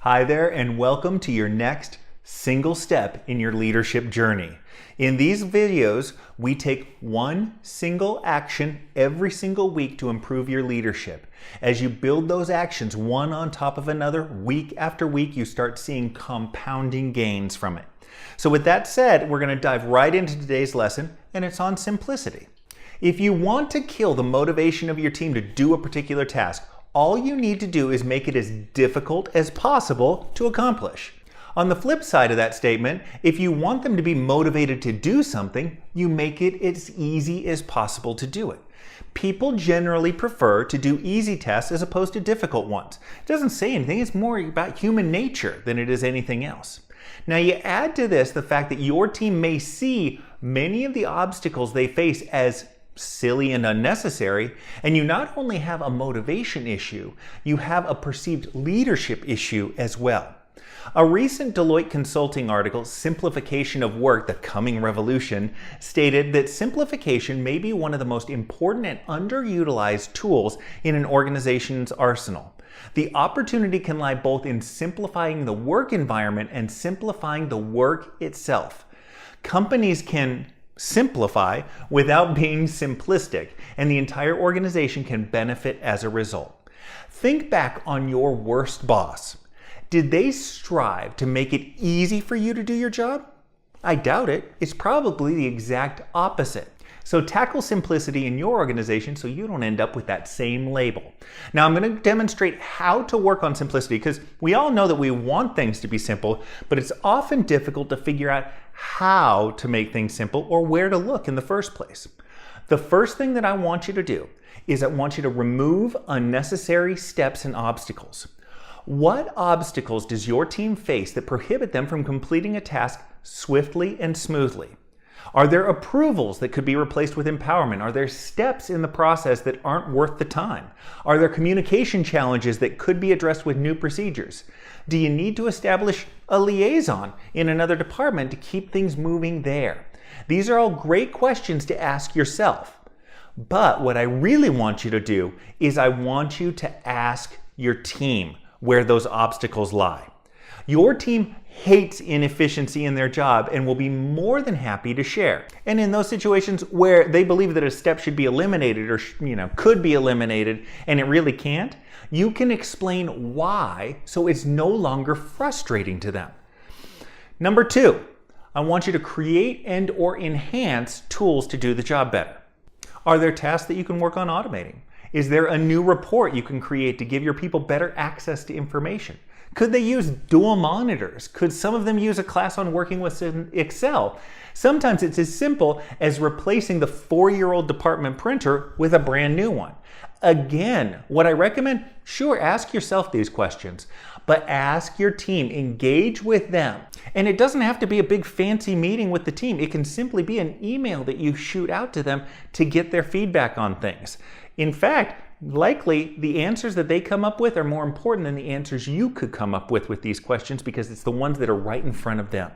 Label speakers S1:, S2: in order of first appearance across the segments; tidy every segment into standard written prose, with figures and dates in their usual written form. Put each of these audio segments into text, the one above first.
S1: Hi there, and welcome to your next single step in your leadership journey. In these videos, we take one single action every single week to improve your leadership. As you build those actions one on top of another, week after week, you start seeing compounding gains from it. So with that said, we're going to dive right into today's lesson, and it's on simplicity. If you want to kill the motivation of your team to do a particular task, all you need to do is make it as difficult as possible to accomplish. On the flip side of that statement, if you want them to be motivated to do something, you make it as easy as possible to do it. People generally prefer to do easy tasks as opposed to difficult ones. It doesn't say anything, it's more about human nature than it is anything else. Now you add to this the fact that your team may see many of the obstacles they face as silly and unnecessary, and you not only have a motivation issue, you have a perceived leadership issue as well. A recent Deloitte consulting article, Simplification of Work, the Coming Revolution, stated that simplification may be one of the most important and underutilized tools in an organization's arsenal. The opportunity can lie both in simplifying the work environment and simplifying the work itself. Companies can simplify without being simplistic, and the entire organization can benefit as a result. Think back on your worst boss. Did they strive to make it easy for you to do your job? I doubt it. It's probably the exact opposite. So tackle simplicity in your organization so you don't end up with that same label. Now I'm going to demonstrate how to work on simplicity because we all know that we want things to be simple, but it's often difficult to figure out how to make things simple or where to look in the first place. The first thing that I want you to do is I want you to remove unnecessary steps and obstacles. What obstacles does your team face that prohibit them from completing a task swiftly and smoothly? Are there approvals that could be replaced with empowerment? Are there steps in the process that aren't worth the time? Are there communication challenges that could be addressed with new procedures? Do you need to establish a liaison in another department to keep things moving there? These are all great questions to ask yourself. But what I really want you to do is I want you to ask your team where those obstacles lie. Your team hates inefficiency in their job and will be more than happy to share. And in those situations where they believe that a step should be eliminated or could be eliminated and it really can't, you can explain why so it's no longer frustrating to them. Number two, I want you to create and or enhance tools to do the job better. Are there tasks that you can work on automating? Is there a new report you can create to give your people better access to information? Could they use dual monitors? Could some of them use a class on working with Excel? Sometimes it's as simple as replacing the 4-year-old department printer with a brand new one. Again, what I recommend, sure, ask yourself these questions, but ask your team, engage with them. And it doesn't have to be a big fancy meeting with the team. It can simply be an email that you shoot out to them to get their feedback on things. In fact, likely the answers that they come up with are more important than the answers you could come up with these questions because it's the ones that are right in front of them.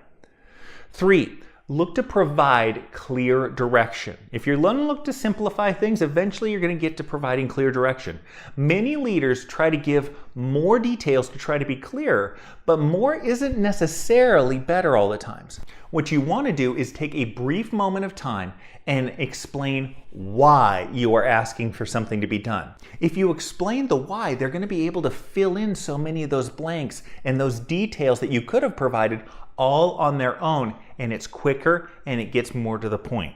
S1: 3, look to provide clear direction. If you're going to look to simplify things, eventually you're going to get to providing clear direction. Many leaders try to give more details to try to be clearer, but more isn't necessarily better all the times. What you want to do is take a brief moment of time and explain why you are asking for something to be done. If you explain the why, they're going to be able to fill in so many of those blanks and those details that you could have provided all on their own, and it's quicker and it gets more to the point.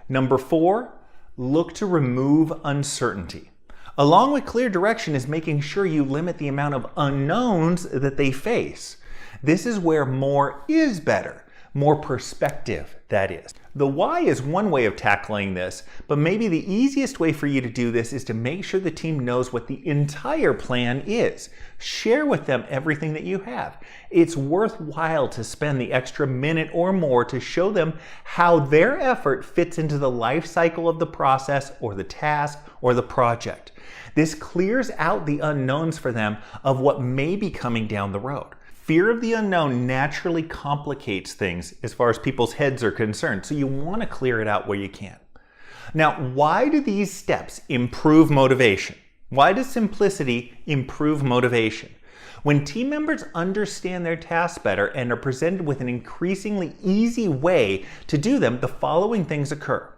S1: Number 4, look to remove uncertainty. Along with clear direction is making sure you limit the amount of unknowns that they face. This is where more is better. More perspective, that is. The why is one way of tackling this, but maybe the easiest way for you to do this is to make sure the team knows what the entire plan is. Share with them everything that you have. It's worthwhile to spend the extra minute or more to show them how their effort fits into the life cycle of the process or the task or the project. This clears out the unknowns for them of what may be coming down the road. Fear of the unknown naturally complicates things as far as people's heads are concerned, so you want to clear it out where you can. Now, why do these steps improve motivation? Why does simplicity improve motivation? When team members understand their tasks better and are presented with an increasingly easy way to do them, the following things occur.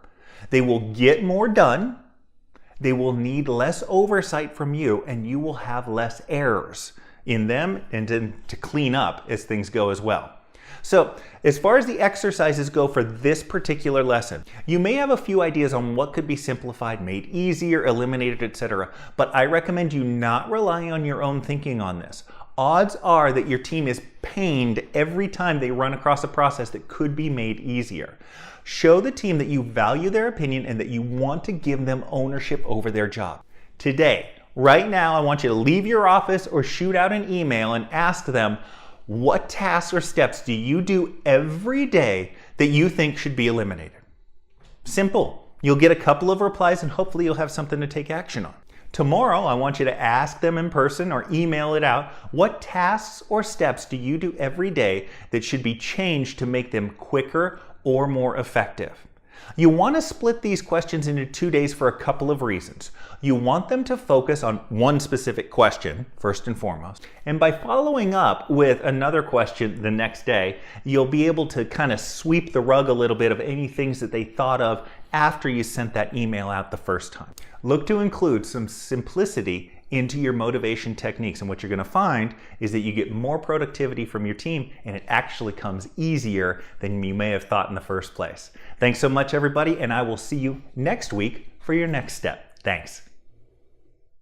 S1: They will get more done, they will need less oversight from you, and you will have less errors in them and to clean up as things go as well. So, as far as the exercises go for this particular lesson, you may have a few ideas on what could be simplified, made easier, eliminated, etc. But I recommend you not rely on your own thinking on this. Odds are that your team is pained every time they run across a process that could be made easier. Show the team that you value their opinion and that you want to give them ownership over their job. Today, right now, I want you to leave your office or shoot out an email and ask them, what tasks or steps do you do every day that you think should be eliminated? Simple. You'll get a couple of replies and hopefully you'll have something to take action on. Tomorrow, I want you to ask them in person or email it out, what tasks or steps do you do every day that should be changed to make them quicker or more effective? You want to split these questions into 2 days for a couple of reasons. You want them to focus on one specific question, first and foremost, and by following up with another question the next day, you'll be able to kind of sweep the rug a little bit of any things that they thought of after you sent that email out the first time. Look to include some simplicity into your motivation techniques, and what you're going to find is that you get more productivity from your team and it actually comes easier than you may have thought in the first place. Thanks so much, everybody, and I will see you next week for your next step. Thanks.